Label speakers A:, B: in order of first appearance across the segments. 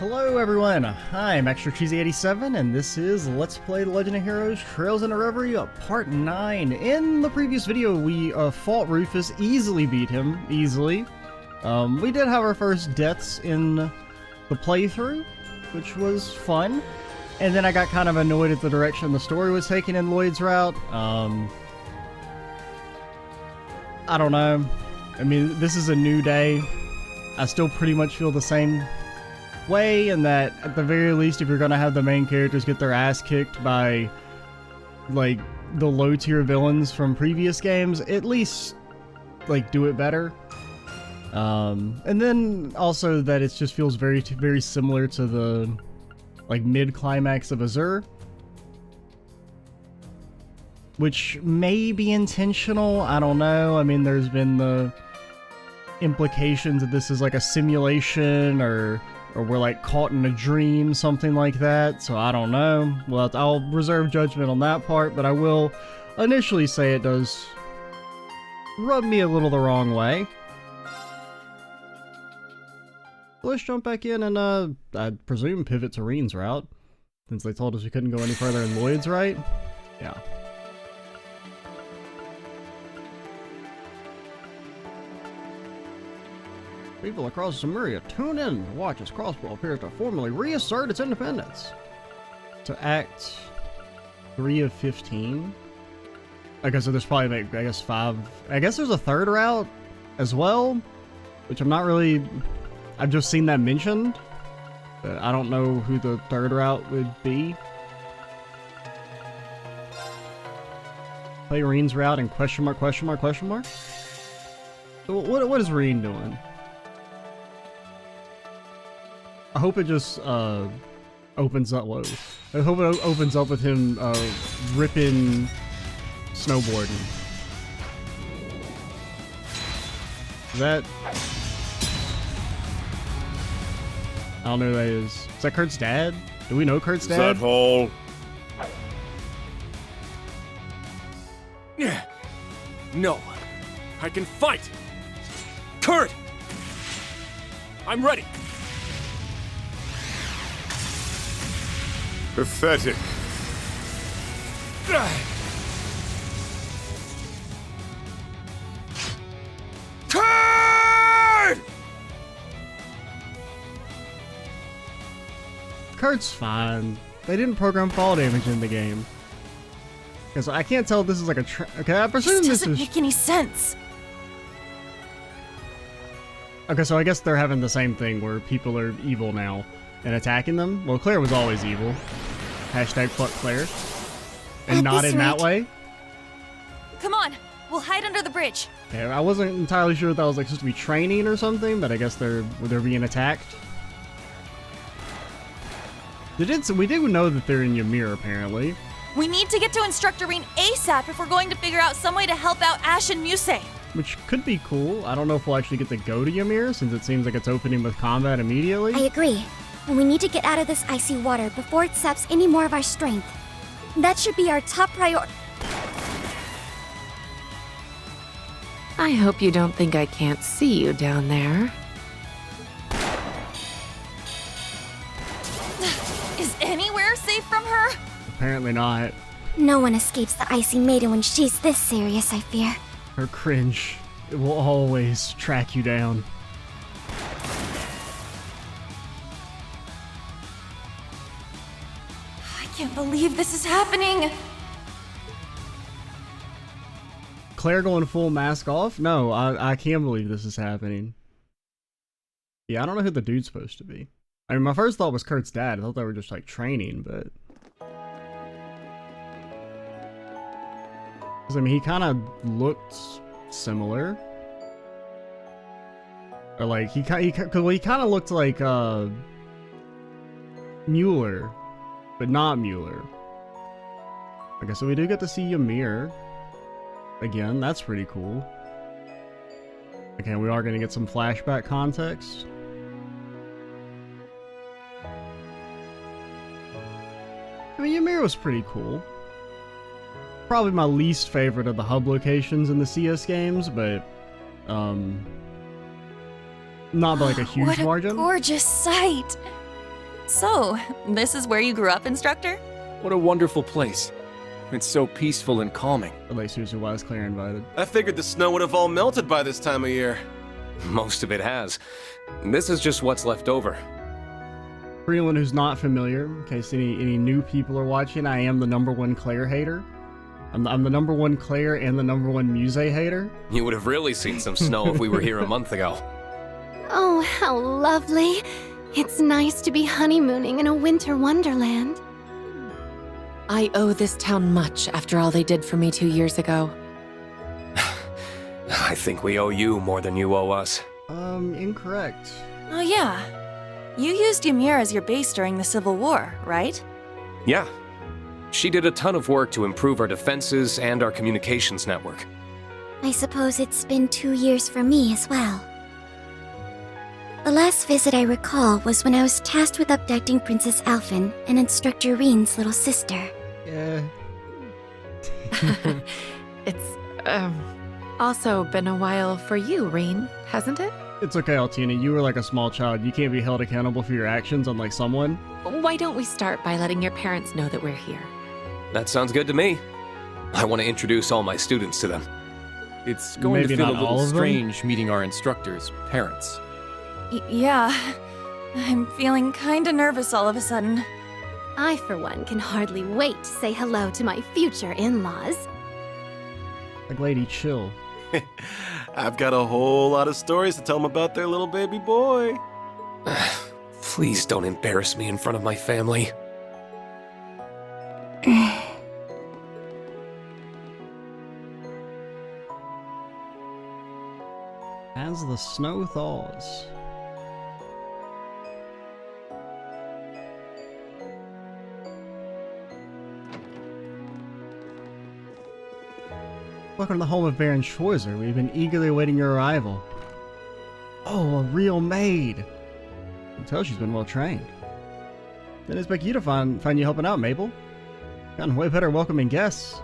A: Hello everyone, I'm Extra Cheesy 87 and this is Let's Play The Legend of Heroes Trails Into Reverie Part 9. In the previous video we fought Rufus, easily beat him, easily. We did have our first deaths in the playthrough, which was fun. And then I got kind of annoyed at the direction the story was taking in Lloyd's route. I don't know. I mean, this is a new day. I still pretty much feel the same way, and that at the very least, if you're gonna have the main characters get their ass kicked by like the low tier villains from previous games, at least like do it better. And then also that it just feels very similar to the like mid climax of Azure, which may be intentional. I don't know. I mean, there's been the implications that this is like a simulation or we're like caught in a dream, something like that, so I don't know. Well, I'll reserve judgment on that part, but I will initially say it does rub me a little the wrong way. Let's jump back in and I presume pivot to Rean's route, since they told us we couldn't go any further in Lloyd's, right? Yeah. People across Ymir, tune in to watch as Crossbow appears to formally reassert its independence. To Act 3 of 15. Okay, so there's probably, like, I guess 5. I guess there's a third route as well, which I'm not really... I've just seen that mentioned, but I don't know who the third route would be. Play Rean's route and question mark. So what is Rean doing? I hope it just opens up. Whoa! I hope it opens up with him ripping snowboarding. Is that? I don't know who that is. Is that Kurt's dad? Do we know Kurt's dad?
B: Is that all?
C: Yeah. No. I can fight. Kurt! I'm ready.
B: Pathetic.
C: Kurt!
A: Kurt's fine. They didn't program fall damage in the game. Because I can't tell if this is like a okay, I presume
D: this
A: this
D: doesn't
A: is...
D: make any sense.
A: Okay, so I guess they're having the same thing where people are evil now and attacking them. Well, Claire was always evil. Hashtag fuck Claire. And
D: At
A: not
D: this
A: in that
D: rate.
A: way.
D: Come on, we'll hide under the bridge.
A: Okay, I wasn't entirely sure if that was like supposed to be training or something, but I guess they're being attacked. We did know that they're in Ymir, apparently.
D: We need to get to Instructor Rean ASAP if we're going to figure out some way to help out Ash and Muse.
A: Which could be cool. I don't know if we'll actually get to go to Ymir, since it seems like it's opening with combat immediately.
E: I agree. And we need to get out of this icy water before it saps any more of our strength. That should be our top priority.
F: I hope you don't think I can't see you down there.
D: Is anywhere safe from her?
A: Apparently not.
E: No one escapes the icy maiden when she's this serious, I fear.
A: Her cringe. It will always track you down.
D: I can't believe this is happening.
A: Claire going full mask off? No, I can't believe this is happening. Yeah, I don't know who the dude's supposed to be. I mean, my first thought was Kurt's dad. I thought they were just like training, but... 'Cause, I mean, he kind of looked similar. Or like, he kind of looked like, Mueller, but not Mueller. Okay, so we do get to see Ymir. Again, that's pretty cool. Okay, we are going to get some flashback context. I mean, Ymir was pretty cool. Probably my least favorite of the hub locations in the CS games, but Not by like a huge
D: what a
A: margin.
D: gorgeous sight. So, this is where you grew up, instructor?
C: What a wonderful place. It's so peaceful and calming.
A: At least here's your wise Claire invited.
B: I figured the snow would have all melted by this time of year.
C: Most of it has. This is just what's left over.
A: For anyone who's not familiar, in case any new people are watching, I am the #1 Claire hater. I'm the #1 Claire and the #1 Muse hater.
C: You would have really seen some snow if we were here a month ago.
E: Oh, how lovely. It's nice to be honeymooning in a winter wonderland.
F: I owe this town much after all they did for me 2 years ago.
C: I think we owe you more than you owe us.
A: Incorrect.
D: Oh yeah. You used Ymir as your base during the Civil War, right?
C: Yeah. She did a ton of work to improve our defenses and our communications network.
E: I suppose it's been 2 years for me as well. The last visit I recall was when I was tasked with abducting Princess Alphen and Instructor Rean's little sister.
A: Yeah.
F: It's, also been a while for you, Rean, hasn't it?
A: It's okay, Altina. You were like a small child. You can't be held accountable for your actions, unlike someone.
F: Why don't we start by letting your parents know that we're here?
C: That sounds good to me. I want to introduce all my students to them.
G: It's going
A: Maybe
G: to feel a
A: not all
G: little
A: of them?
G: strange meeting our instructors' parents.
D: Yeah. I'm feeling kinda nervous all of a sudden.
E: I, for one, can hardly wait to say hello to my future in-laws.
A: Like, lady, chill.
B: I've got a whole lot of stories to tell them about their little baby boy.
C: Please don't embarrass me in front of my family.
A: As the snow thaws. Welcome to the home of Baron Schwarzer. We've been eagerly awaiting your arrival. Oh, a real maid. I can tell she's been well trained. Didn't expect you to find you helping out, Mabel. Gotten way better welcoming guests.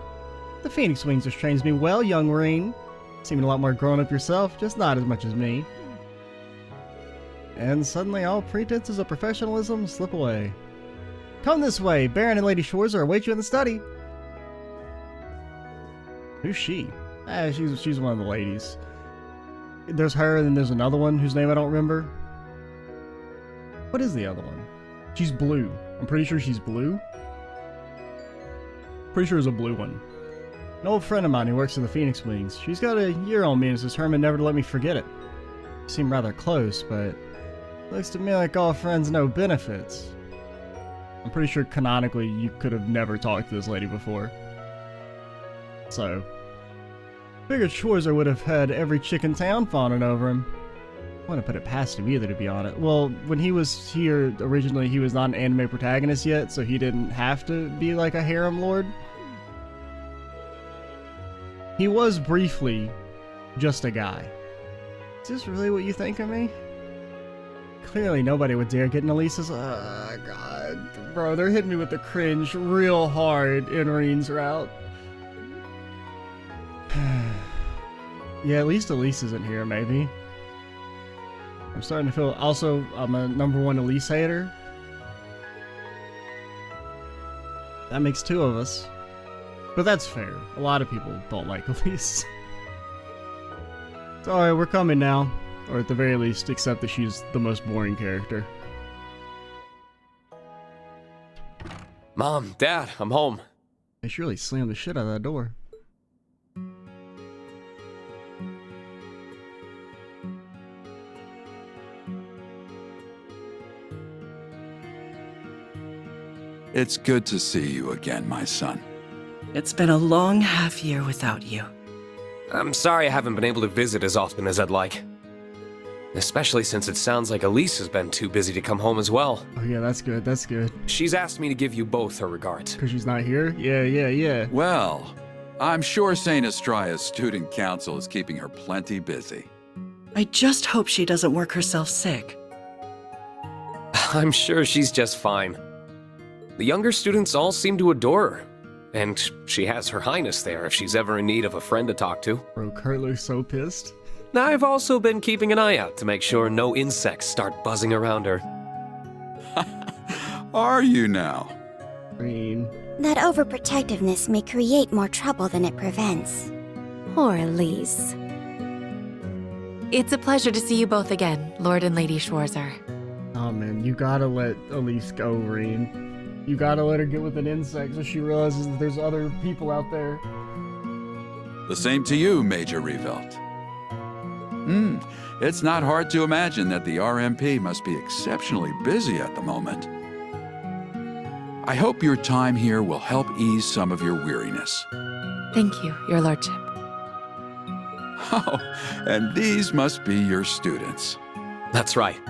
A: The Phoenix Wings has trained me well, young Rean. Seeming a lot more grown up yourself, just not as much as me. And suddenly all pretenses of professionalism slip away. Come this way, Baron and Lady Schwarzer await you in the study. Who's she? She's one of the ladies. There's her, and then there's another one whose name I don't remember. What is the other one? She's blue. I'm pretty sure she's blue. Pretty sure it's a blue one. An old friend of mine who works for the Phoenix Wings. She's got a year on me and is determined never to let me forget it. We seem rather close, but looks to me like all friends no benefits. I'm pretty sure canonically you could have never talked to this lady before. So, figured Schwarzer would have had every chick in town fawning over him. I wouldn't put it past him either, to be honest. Well, when he was here originally, he was not an anime protagonist yet, so he didn't have to be like a harem lord. He was briefly just a guy. Is this really what you think of me? Clearly nobody would dare get in Elisa's... God. Bro, they're hitting me with the cringe real hard in Rean's route. Yeah, at least Elise isn't here, maybe. I'm starting to feel... Also, I'm a #1 Elise hater. That makes 2 of us. But that's fair. A lot of people don't like Elise. It's alright, we're coming now. Or at the very least, accept that she's the most boring character.
C: Mom, Dad, I'm home.
A: They surely slammed the shit out of that door.
H: It's good to see you again, my son.
I: It's been a long half year without you.
C: I'm sorry I haven't been able to visit as often as I'd like. Especially since it sounds like Elise has been too busy to come home as well.
A: Oh yeah, that's good, that's good.
C: She's asked me to give you both her regards.
A: Because she's not here? Yeah.
H: Well, I'm sure St. Estria's student council is keeping her plenty busy.
I: I just hope she doesn't work herself sick.
C: I'm sure she's just fine. The younger students all seem to adore her. And she has Her Highness there if she's ever in need of a friend to talk to.
A: Bro, Kurt looks so pissed.
C: I've also been keeping an eye out to make sure no insects start buzzing around her.
H: are you now?
A: Rean.
E: That overprotectiveness may create more trouble than it prevents.
F: Poor Elise. It's a pleasure to see you both again, Lord and Lady Schwarzer.
A: Oh man, you gotta let Elise go, Rean. You gotta let her get with an insect so she realizes that there's other people out there.
H: The same to you, Major Revelt. It's not hard to imagine that the RMP must be exceptionally busy at the moment. I hope your time here will help ease some of your weariness.
F: Thank you, Your Lordship.
H: Oh, and these must be your students.
C: That's right.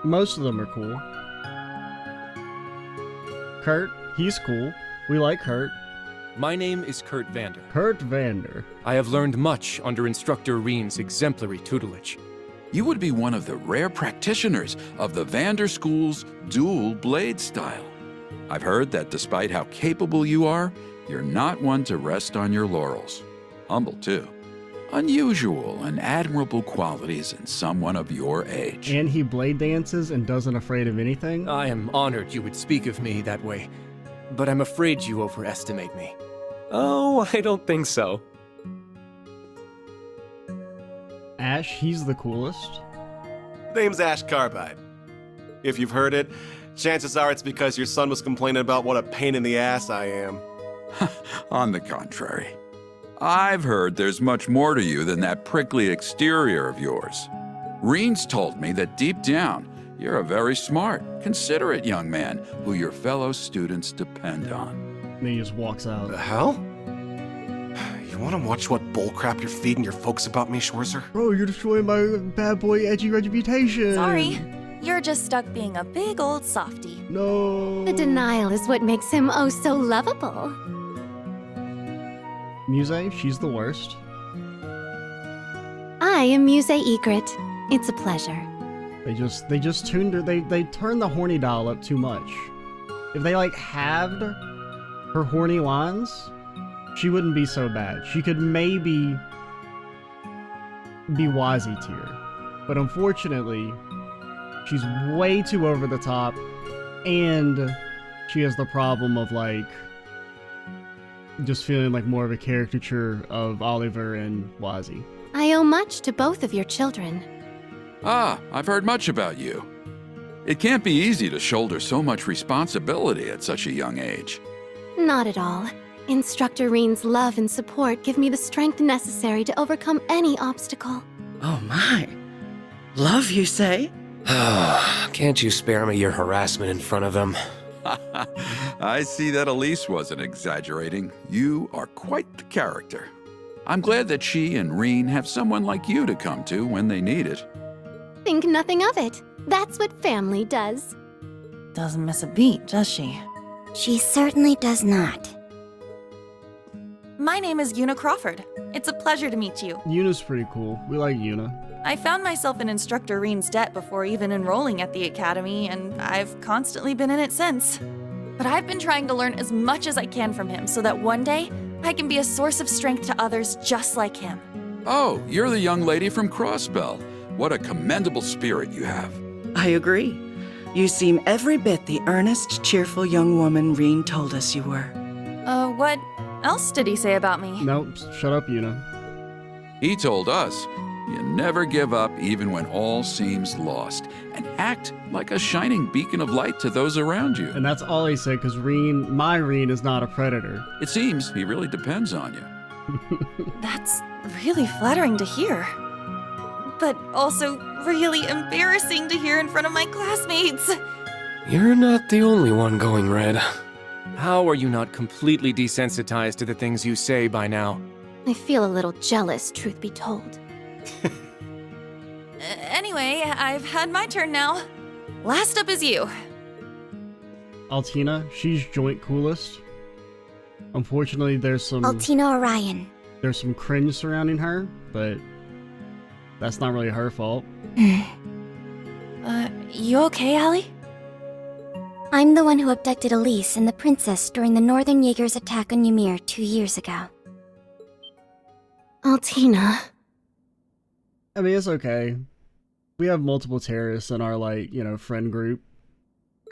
A: Most of them are cool. Kurt, he's cool. We like Kurt.
G: My name is Kurt Vander.
A: Kurt Vander.
G: I have learned much under Instructor Rean's exemplary tutelage.
H: You would be one of the rare practitioners of the Vander School's dual blade style. I've heard that despite how capable you are, you're not one to rest on your laurels. Humble, too. Unusual and admirable qualities in someone of your age.
A: And he blade dances and doesn't afraid of anything.
G: I am honored you would speak of me that way, but I'm afraid you overestimate me.
C: Oh, I don't think so.
A: Ash, he's the coolest.
B: Name's Ash Carbide. If you've heard it, chances are it's because your son was complaining about what a pain in the ass I am.
H: On the contrary, I've heard there's much more to you than that prickly exterior of yours. Rean's told me that deep down, you're a very smart, considerate young man who your fellow students depend on.
A: And he just walks out.
B: The hell? You want to watch what bullcrap you're feeding your folks about me, Schwarzer?
A: Bro, you're destroying my bad boy edgy reputation.
D: Sorry. You're just stuck being a big old softie.
A: No.
E: The denial is what makes him oh so lovable.
A: Muse, she's the worst.
E: I am Muse Egret. It's a pleasure.
A: They just tuned her. They turned the horny dial up too much. If they like halved her horny lines, she wouldn't be so bad. She could maybe be Wazzy tier, but unfortunately, she's way too over the top, and she has the problem of like just feeling like more of a caricature of Oliver and Wazzy.
E: I owe much to both of your children.
H: Ah, I've heard much about you. It can't be easy to shoulder so much responsibility at such a young age.
E: Not at all. Instructor Rean's love and support give me the strength necessary to overcome any obstacle.
I: Oh my. Love, you say?
C: Can't you spare me your harassment in front of him?
H: I see that Elise wasn't exaggerating. You are quite the character. I'm glad that she and Rean have someone like you to come to when they need it.
E: Think nothing of it. That's what family does.
J: Doesn't miss a beat, does she?
E: She certainly does not.
D: My name is Una Crawford. It's a pleasure to meet you.
A: Yuna's pretty cool. We like Yuna.
D: I found myself in Instructor Rean's debt before even enrolling at the academy, and I've constantly been in it since. But I've been trying to learn as much as I can from him so that one day I can be a source of strength to others just like him.
H: Oh, you're the young lady from Crossbell. What a commendable spirit you have.
I: I agree. You seem every bit the earnest, cheerful young woman Rean told us you were.
D: What else did he say about me?
A: Nope, shut up, Yuna.
H: He told us, you never give up even when all seems lost, and act like a shining beacon of light to those around you.
A: And that's all he said, because my Rean is not a predator.
H: It seems he really depends on you.
D: That's really flattering to hear. But also really embarrassing to hear in front of my classmates.
C: You're not the only one going red.
G: How are you not completely desensitized to the things you say by now?
E: I feel a little jealous, truth be told.
D: Anyway, I've had my turn now. Last up is you.
A: Altina, she's joint coolest. Unfortunately, there's some
E: Altina Orion.
A: there's some cringe surrounding her, but that's not really her fault.
D: You okay, Allie?
E: I'm the one who abducted Elise and the princess during the Northern Jaegers' attack on Ymir 2 years ago. Altina.
A: I mean, it's okay. We have multiple terrorists in our, friend group.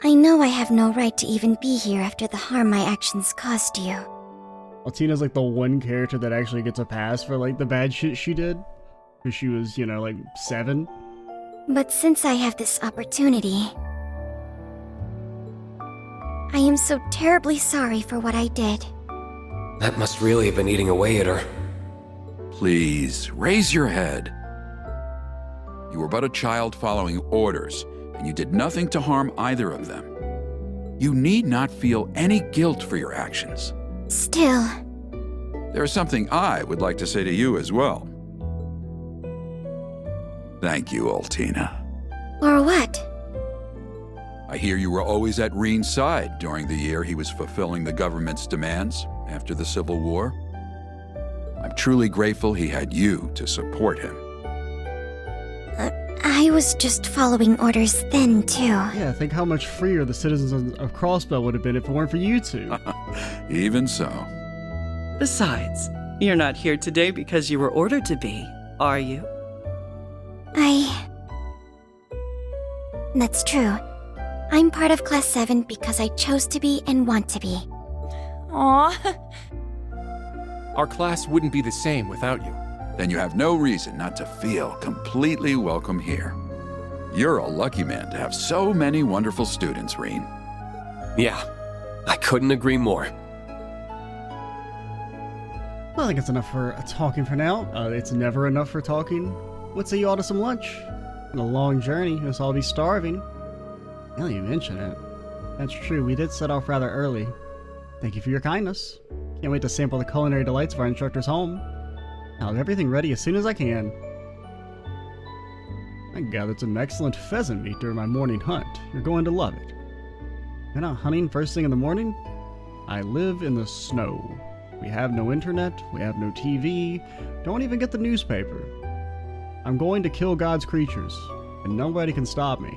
E: I know I have no right to even be here after the harm my actions caused you.
A: Altina's like the one character that actually gets a pass for like the bad shit she did. Because she was, you know, like 7.
E: But since I have this opportunity, I am so terribly sorry for what I did.
C: That must really have been eating away at her.
H: Please, raise your head. You were but a child following orders, and you did nothing to harm either of them. You need not feel any guilt for your actions.
E: Still,
H: There is something I would like to say to you as well. Thank you, Altina.
E: or what?
H: I hear you were always at Rean's side during the year he was fulfilling the government's demands after the Civil War. I'm truly grateful he had you to support him.
E: I was just following orders then, too.
A: Yeah, think how much freer the citizens of Crossbell would have been if it weren't for you two.
H: Even so.
I: Besides, you're not here today because you were ordered to be, are you?
E: That's true. I'm part of Class 7 because I chose to be and want to be.
D: Aw.
G: Our class wouldn't be the same without you.
H: Then you have no reason not to feel completely welcome here. You're a lucky man to have so many wonderful students, Rean.
C: Yeah, I couldn't agree more.
A: Well, I think it's enough for talking for now. It's never enough for talking. Let's say you all to some lunch. It's been a long journey. Let's all be starving. Now that you mention it. That's true. We did set off rather early. Thank you for your kindness. Can't wait to sample the culinary delights of our instructor's home. I'll have everything ready as soon as I can. I gathered some excellent pheasant meat during my morning hunt. You're going to love it. You're not hunting first thing in the morning? I live in the snow. We have no internet, we have no TV, don't even get the newspaper. I'm going to kill God's creatures, and nobody can stop me.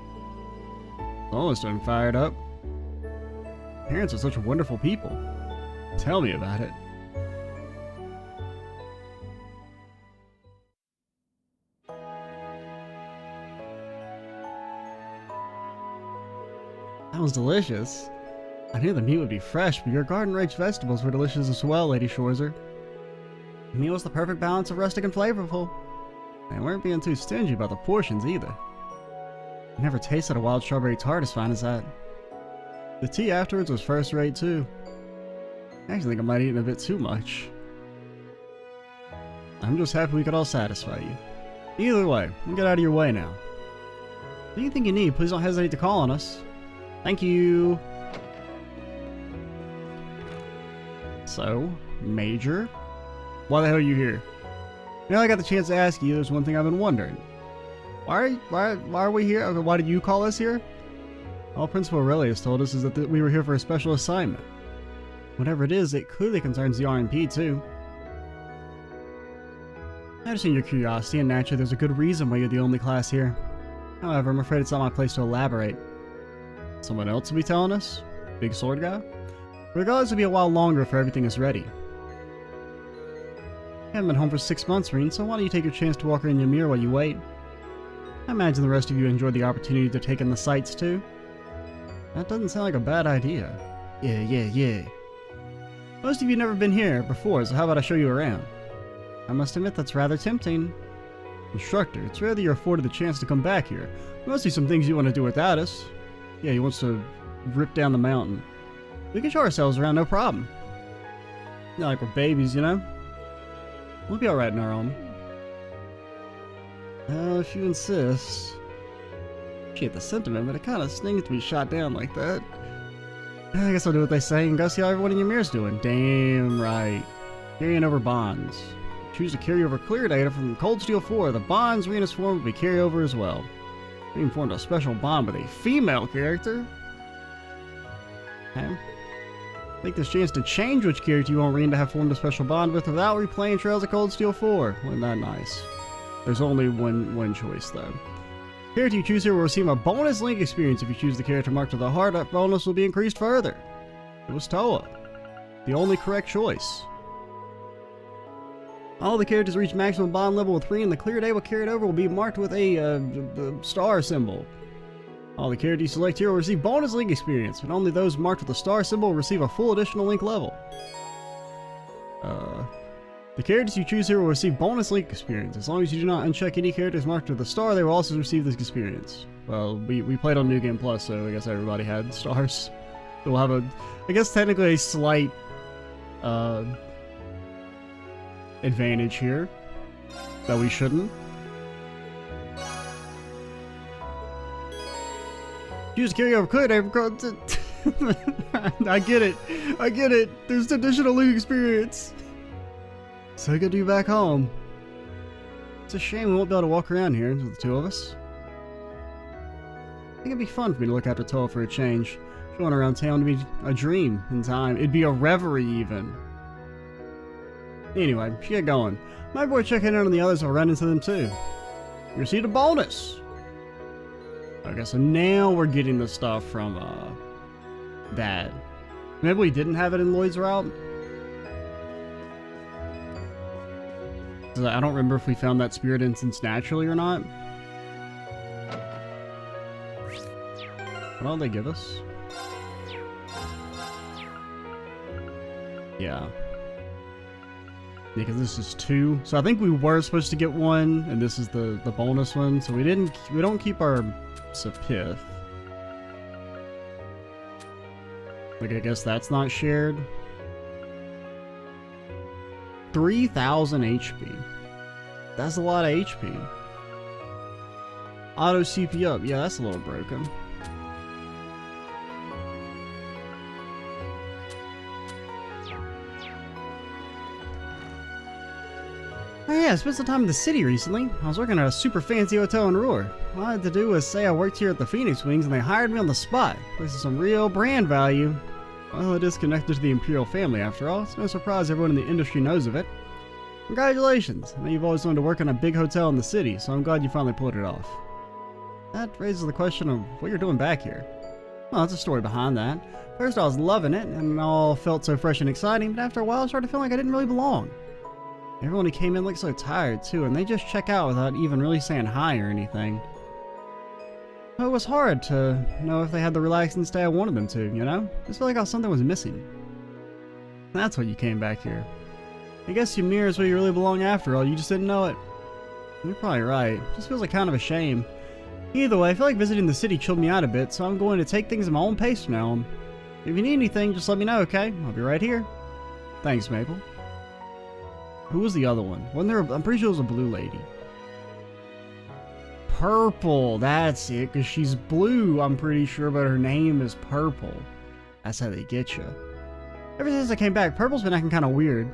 A: It's almost done fired up. Parents are such wonderful people. Tell me about it. That was delicious. I knew the meat would be fresh, but your garden-raised vegetables were delicious as well, Lady Schwarzer. The meal was the perfect balance of rustic and flavorful. They weren't being too stingy about the portions either. I never tasted a wild strawberry tart as fine as that. The tea afterwards was first-rate too. I actually think I might have eaten a bit too much. I'm just happy we could all satisfy you. Either way, we'll get out of your way now. Anything you need, please don't hesitate to call on us. Thank you. So, Major, why the hell are you here? Now I got the chance to ask you, there's one thing I've been wondering. Why are we here? Okay, why did you call us here? All Principal Aurelius told us is that we were here for a special assignment. Whatever it is, it clearly concerns the RMP too. I understand your curiosity, and naturally there's a good reason why you're the only class here. However, I'm afraid it's not my place to elaborate. Someone else will be telling us? Big sword guy? Regardless, it'll be a while longer if everything is ready. I haven't been home for 6 months, Rean, so why don't you take your chance to walk around Ymir while you wait? I imagine the rest of you enjoyed the opportunity to take in the sights too. That doesn't sound like a bad idea. Yeah. Most of you never been here before, so how about I show you around? I must admit that's rather tempting. Instructor, it's rare that you're afforded the chance to come back here. There must be some things you want to do without us. Yeah, he wants to rip down the mountain. We can show ourselves around, no problem. Not like we're babies, you know? We'll be alright in our own. If you insist. Appreciate the sentiment, but it kinda stings to be shot down like that. I guess I'll do what they say and go see how everyone in Ymir's doing. Damn right. Carrying over bonds. Choose to carry over clear data from Cold Steel 4. The bonds Rean has formed will be carried over as well. Rean formed a special bond with a female character. Okay. Take this chance to change which character you want Rean to have formed a special bond with without replaying Trails of Cold Steel 4. Wasn't that nice? There's only one choice though. The character you choose here will receive a bonus link experience if you choose the character marked with the heart. That bonus will be increased further. It was Toa. The only correct choice. All the characters reach maximum bond level with Rean. The clear data carried over will be marked with a star symbol. All the characters you select here will receive bonus link experience, but only those marked with the star symbol will receive a full additional link level. The characters you choose here will receive bonus link experience. As long as you do not uncheck any characters marked with the star, they will also receive this experience. Well, we played on New Game Plus, so I guess everybody had stars. So we'll have I guess technically a slight advantage here that we shouldn't. Use carryover code. I get it. There's additional loot experience. So good to be back home. It's a shame we won't be able to walk around here with the two of us. I think it'd be fun for me to look after Toa for a change. Going around town would be a dream in time. It'd be a reverie even. Anyway, she get going. My boy checking in on the others, I'll run into them too. You received a bonus! Okay, so now we're getting the stuff from, Dad. Maybe we didn't have it in Lloyd's route? I don't remember if we found that spirit instance naturally or not. What all did they give us? Yeah. Because this is 2. So I think we were supposed to get 1, and this is the bonus one. So we don't keep our Sapith. Like, I guess that's not shared. 3,000 HP. That's a lot of HP. Auto CP up. Yeah, that's a little broken. Oh yeah, I spent some time in the city recently. I was working at a super fancy hotel in Roar. All I had to do was say I worked here at the Phoenix Wings and they hired me on the spot. This is some real brand value. Well, it is connected to the Imperial family after all. It's no surprise everyone in the industry knows of it. Congratulations! I know you've always wanted to work in a big hotel in the city, so I'm glad you finally pulled it off. That raises the question of what you're doing back here. Well, that's a story behind that. First I was loving it, and it all felt so fresh and exciting, but after a while I started feeling like I didn't really belong. Everyone who came in looked so tired too, and they just check out without even really saying hi or anything. It was hard to know if they had the relaxing stay I wanted them to, you know? Just felt like something was missing. That's why you came back here. I guess Ymir is where you really belong after all, you just didn't know it. You're probably right. It just feels like kind of a shame. Either way, I feel like visiting the city chilled me out a bit, so I'm going to take things at my own pace from now on. If you need anything, just let me know, okay? I'll be right here. Thanks, Maple. Who was the other one? Wasn't there I'm pretty sure it was a blue lady. Purple, that's it, because she's blue, I'm pretty sure, but her name is Purple. That's how they get you. Ever since I came back, Purple's been acting kind of weird.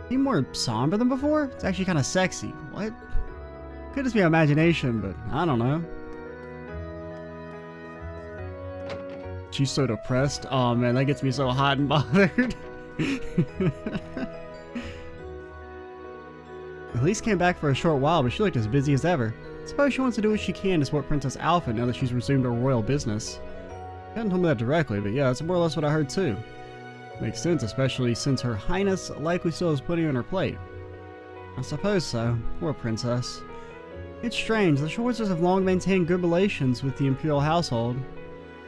A: Even more somber than before? It's actually kind of sexy. What? Could just be imagination, but I don't know. She's so depressed. Oh man, that gets me so hot and bothered. Elise came back for a short while, but she looked as busy as ever. I suppose she wants to do what she can to support Princess Alpha now that she's resumed her royal business. She hadn't told me that directly, but yeah, that's more or less what I heard too. Makes sense, especially since Her Highness likely still has plenty on her plate. I suppose so. Poor princess. It's strange, the Schwarzers have long maintained good relations with the Imperial household,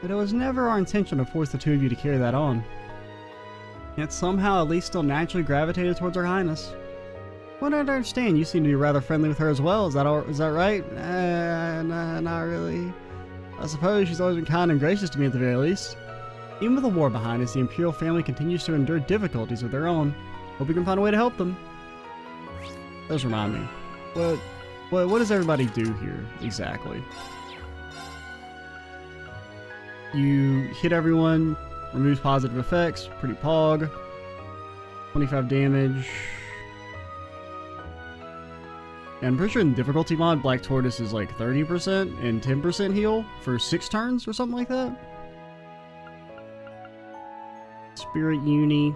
A: but it was never our intention to force the two of you to carry that on. Yet somehow Elise still naturally gravitated towards Her Highness. What I don't understand, you seem to be rather friendly with her as well, is that right? Nah, not really. I suppose she's always been kind and gracious to me at the very least. Even with the war behind us, the Imperial family continues to endure difficulties of their own. Hope we can find a way to help them. Those remind me. What does everybody do here, exactly? You hit everyone, removes positive effects, pretty pog. 25 damage. And I'm pretty sure in the difficulty mod, Black Tortoise is like 30% and 10% heal for 6 turns or something like that. Spirit Uni.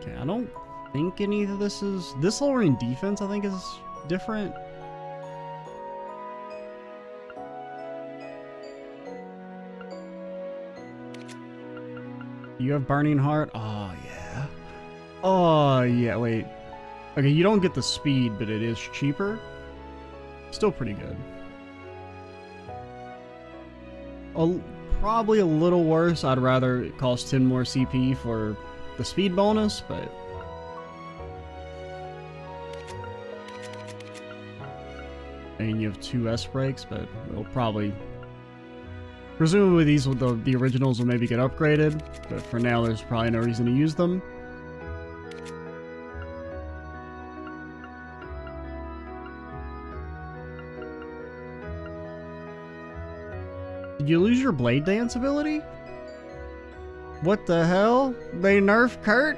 A: Okay, I don't think any of this is... This lowering defense, I think, is different. You have Burning Heart? Oh, yeah. Oh, yeah, wait. Okay, you don't get the speed, but it is cheaper. Still pretty good. Probably a little worse. I'd rather it cost 10 more CP for the speed bonus, but... I mean, you have 2 S breaks, but it'll probably... Presumably these will, the originals will maybe get upgraded, but for now there's probably no reason to use them. Did you lose your Blade Dance ability? What the hell? They nerfed Kurt?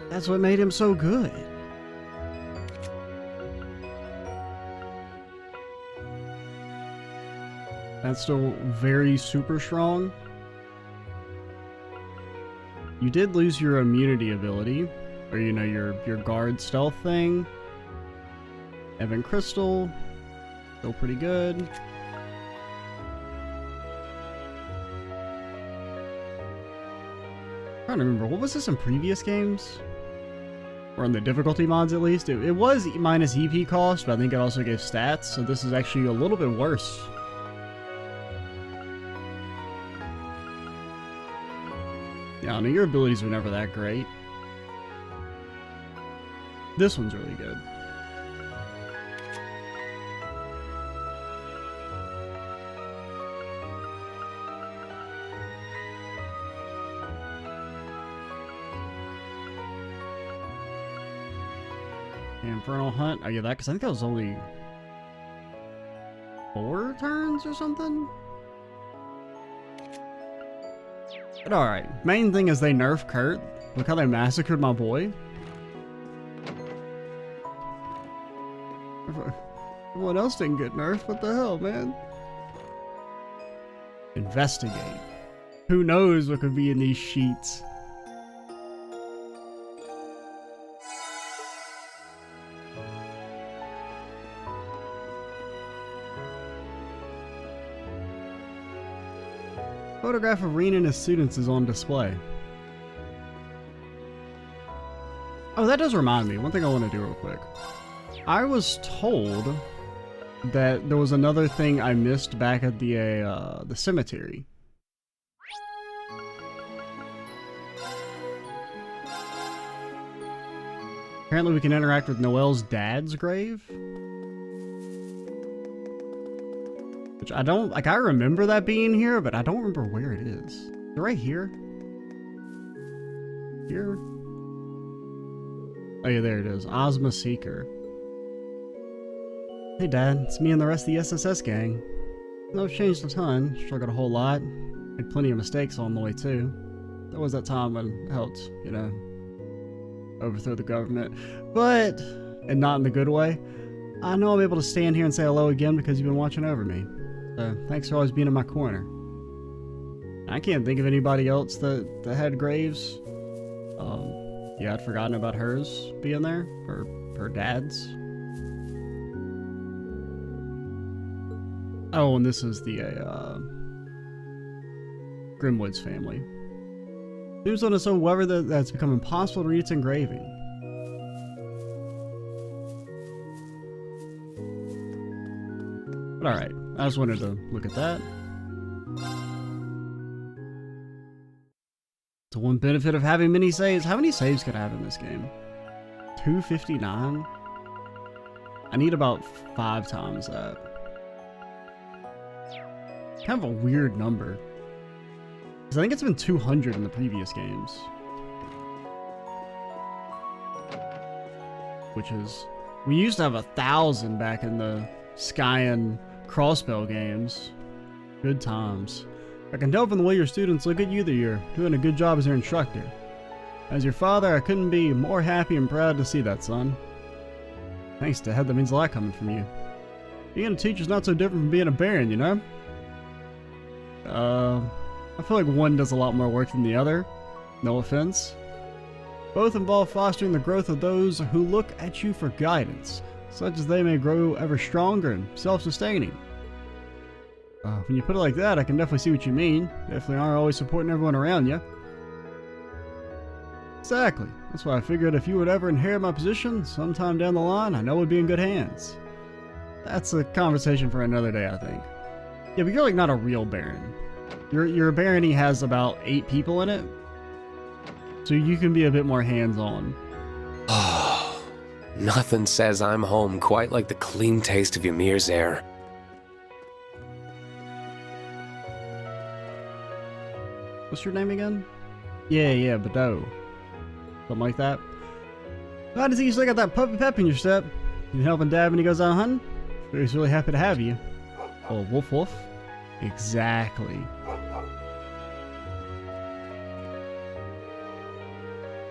A: That's what made him so good. That's still very super strong. You did lose your immunity ability, or you know, your guard stealth thing. Evan Crystal, still pretty good. I'm trying to remember, what was this in previous games? Or in the difficulty mods at least? It was minus EP cost, but I think it also gave stats, so this is actually a little bit worse. Yeah, I mean, your abilities were never that great. This one's really good. Infernal Hunt, I get that because I think that was only 4 turns or something. But alright, main thing is they nerfed Kurt. Look how they massacred my boy. Everyone else didn't get nerfed, what the hell, man? Investigate. Who knows what could be in these sheets? Photograph of Rean and his students is on display. Oh, that does remind me. One thing I want to do real quick. I was told that there was another thing I missed back at the cemetery. Apparently we can interact with Noelle's dad's grave. Which I don't, like, I remember that being here, but I don't remember where it is. Is it right here? Here? Oh yeah, there it is. Ozma Seeker. Hey Dad, it's me and the rest of the SSS gang. No, I've changed a ton, struggled a whole lot. Made plenty of mistakes along the way too. There was that time when I helped, you know, overthrow the government. But, and not in the good way, I know I'm able to stand here and say hello again because you've been watching over me. So, thanks for always being in my corner. I can't think of anybody else that had graves. Yeah, I'd forgotten about hers being there, or her dad's. Oh, and this is the Grimwood's family. Tombstone is so weathered that it's become impossible to read its engraving. But alright, I just wanted to look at that. The one benefit of having many saves. How many saves can I have in this game? 259? I need about 5 times that. Kind of a weird number. Because I think it's been 200 in the previous games. Which is... We used to have 1,000 back in the Sky and Crossbell games. Good times. I can tell from the way your students look at you that you're doing a good job as their instructor. As your father, I couldn't be more happy and proud to see that, son. Thanks, Dad. That means a lot coming from you. Being a teacher's not so different from being a baron, you know? I feel like one does a lot more work than the other. No offense. Both involve fostering the growth of those who look at you for guidance, such as they may grow ever stronger and self-sustaining. When you put it like that, I can definitely see what you mean. Definitely aren't always supporting everyone around you. Exactly. That's why I figured if you would ever inherit my position sometime down the line, I know we'd be in good hands. That's a conversation for another day, I think. Yeah, but you're like not a real baron. Your barony has about 8 people in it, so you can be a bit more hands-on.
C: Oh, nothing says I'm home quite like the clean taste of Ymir's air.
A: What's your name again? Yeah, Badeau. Something like that. Glad to see you still got that puppy pep in your step. You helping Dad when he goes out hunting? Sure, he's really happy to have you. Oh, woof woof. Exactly.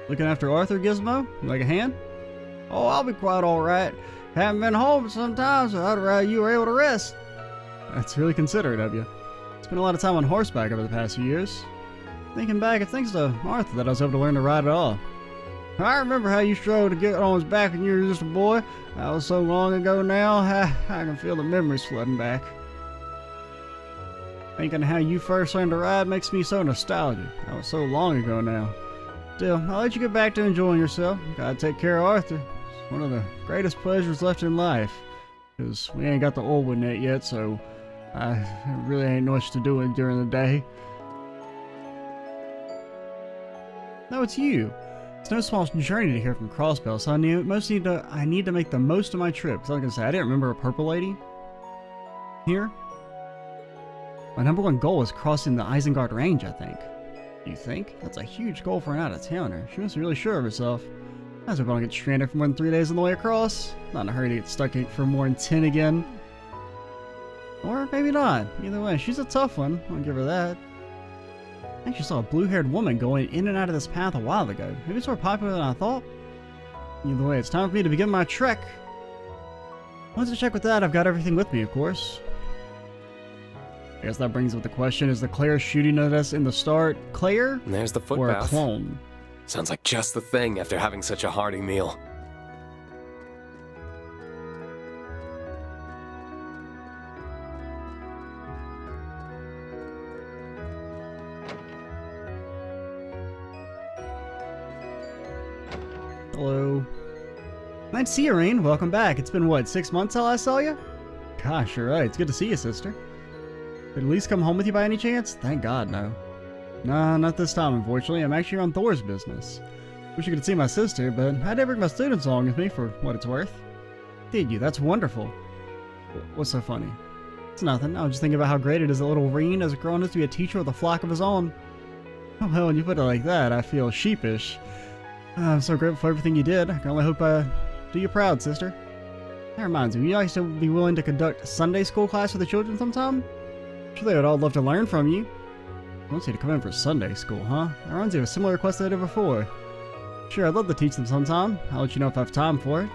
A: Looking after Arthur, Gizmo? You like a hand? Oh, I'll be quite alright. Haven't been home sometimes, so I'd rather you were able to rest. That's really considerate of you. Spent a lot of time on horseback over the past few years. Thinking back, it's thanks to Arthur that I was able to learn to ride at all. I remember how you struggled to get on his back when you were just a boy. That was so long ago now, I can feel the memories flooding back. Thinking how you first learned to ride makes me so nostalgic. That was so long ago now. Still, I'll let you get back to enjoying yourself. Gotta take care of Arthur. It's one of the greatest pleasures left in life. Because we ain't got the old one yet, so I really ain't much to do during the day. No, it's you. It's no small journey to here from Crossbell, so I need to make the most of my trip. So I was gonna say, I didn't remember a purple lady here. My #1 goal is crossing the Isengard Range, I think. You think? That's a huge goal for an out-of-towner. She must be really sure of herself. I hope I don't get stranded for more than 3 days on the way across. Not in a hurry to get stuck for more than 10 again. Or maybe not. Either way, she's a tough one. I'll give her that. I actually saw a blue-haired woman going in and out of this path a while ago. Maybe it's more popular than I thought. Either way, it's time for me to begin my trek. Once I check with that, I've got everything with me, of course. I guess that brings up the question, is the Claire shooting at us in the start Claire?
C: And there's the
A: Or a
C: footpath.
A: clone?
C: Sounds like just the thing after having such a hearty meal.
A: Hello. Nice to see you, Rean. Welcome back. It's been, what, 6 months since I saw you? Gosh, you're right. It's good to see you, sister. Did at least come home with you by any chance? Thank God, no. Nah, not this time, unfortunately. I'm actually on Thor's business. Wish you could see my sister, but I did bring my students along with me for what it's worth. Did you? That's wonderful. What's so funny? It's nothing. I was just thinking about how great it is that little Rean has grown up to be a teacher with a flock of his own. Oh, hell, when you put it like that, I feel sheepish. I'm so grateful for everything you did. I can only hope I do you proud, sister. That reminds me, you guys would be willing to conduct Sunday school class for the children sometime? Sure, they would all love to learn from you. I want you to come in for Sunday school, huh? That reminds me of a similar request I did before. Sure, I'd love to teach them sometime. I'll let you know if I have time for it.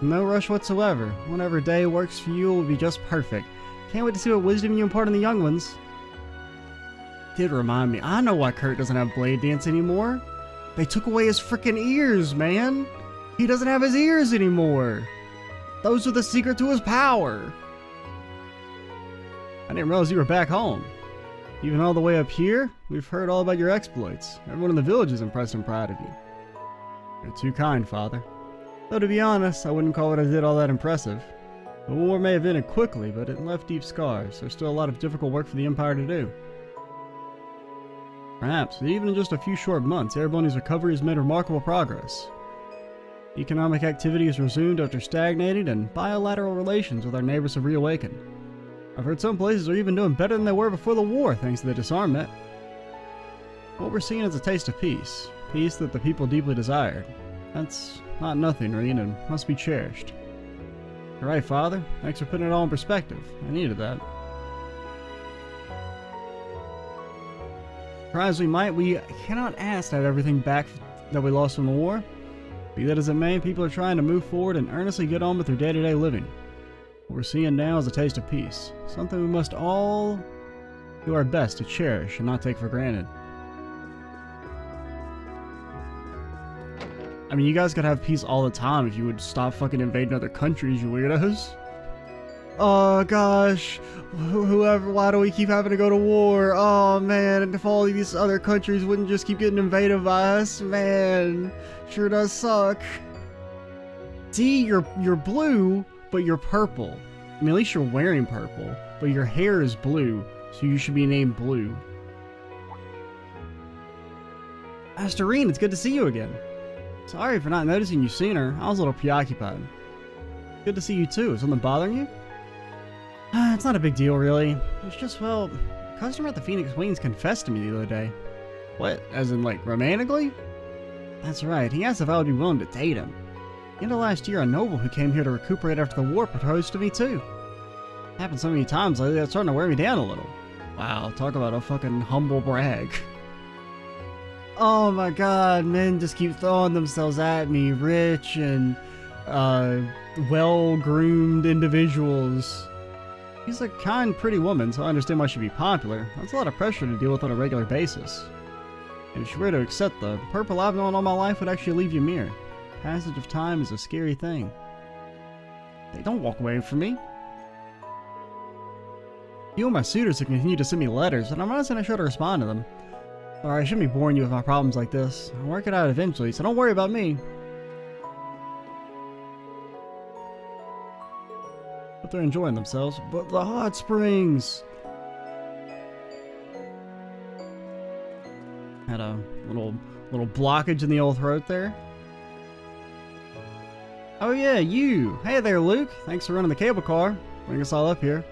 A: No rush whatsoever. Whatever day works for you will be just perfect. Can't wait to see what wisdom you impart on the young ones. Did remind me, I know why Kurt doesn't have blade dance anymore. They took away his frickin' ears, man. He doesn't have his ears anymore. Those are the secret to his power. I didn't realize you were back home. Even all the way up here, we've heard all about your exploits. Everyone in the village is impressed and proud of you. You're too kind, Father. Though to be honest, I wouldn't call what I did all that impressive. The war may have ended quickly, but it left deep scars. There's still a lot of difficult work for the Empire to do. Perhaps, but even in just a few short months, Ereboni's recovery has made remarkable progress. Economic activity has resumed after stagnating, and bilateral relations with our neighbors have reawakened. I've heard some places are even doing better than they were before the war, thanks to the disarmament. What we're seeing is a taste of peace. Peace that the people deeply desired. That's not nothing, Rean, and must be cherished. You're right, Father. Thanks for putting it all in perspective. I needed that. Try as we might, we cannot ask to have everything back that we lost from the war. Be that as it may, people are trying to move forward and earnestly get on with their day-to-day living. What we're seeing now is a taste of peace, something we must all do our best to cherish and not take for granted. I mean, you guys could have peace all the time if you would stop fucking invading other countries, you weirdos. Oh gosh, whoever, why do we keep having to go to war? Oh man, and if all these other countries wouldn't just keep getting invaded by us, man, sure does suck. See, you're blue, but you're purple. I mean, at least you're wearing purple, but your hair is blue, so you should be named Blue. Master Rean, it's good to see you again. Sorry for not noticing you sooner. I was a little preoccupied. Good to see you too. Is something bothering you? It's not a big deal, really. It's just, well, a customer at the Phoenix Wings confessed to me the other day. What? As in, like, romantically? That's right. He asked if I would be willing to date him. End of last year, a noble who came here to recuperate after the war proposed to me, too. Happened so many times lately, that's starting to wear me down a little. Wow, talk about a fucking humble brag. Oh my god, men just keep throwing themselves at me. Rich and, well-groomed individuals. She's a kind, pretty woman, so I understand why she'd be popular. That's a lot of pressure to deal with on a regular basis. And if she were to accept the purple I've known all my life would actually leave Ymir. Passage of time is a scary thing. Hey, don't walk away from me. You and my suitors have continued to send me letters, and I'm not saying I should respond to them. Sorry, I shouldn't be boring you with my problems like this. I'll work it out eventually, so don't worry about me. But they're enjoying themselves. But the hot springs! Had a little blockage in the old throat there. Oh yeah, you! Hey there, Luke! Thanks for running the cable car. Bring us all up here.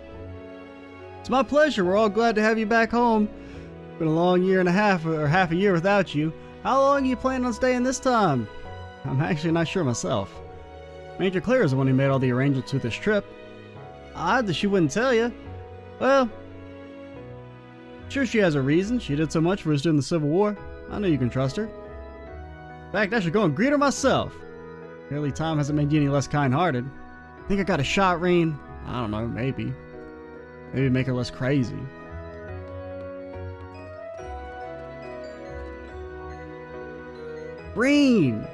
A: It's my pleasure. We're all glad to have you back home. Been a long year and a half, or half a year without you. How long are you planning on staying this time? I'm actually not sure myself. Major Claire is the one who made all the arrangements with this trip. Odd that she wouldn't tell you. Well, sure she has a reason. She did so much for us during the Civil War. I know you can trust her. In fact, I should go and greet her myself. Clearly time hasn't made you any less kind-hearted. Think I got a shot, Rean? I don't know, maybe. Maybe make her less crazy. Rean!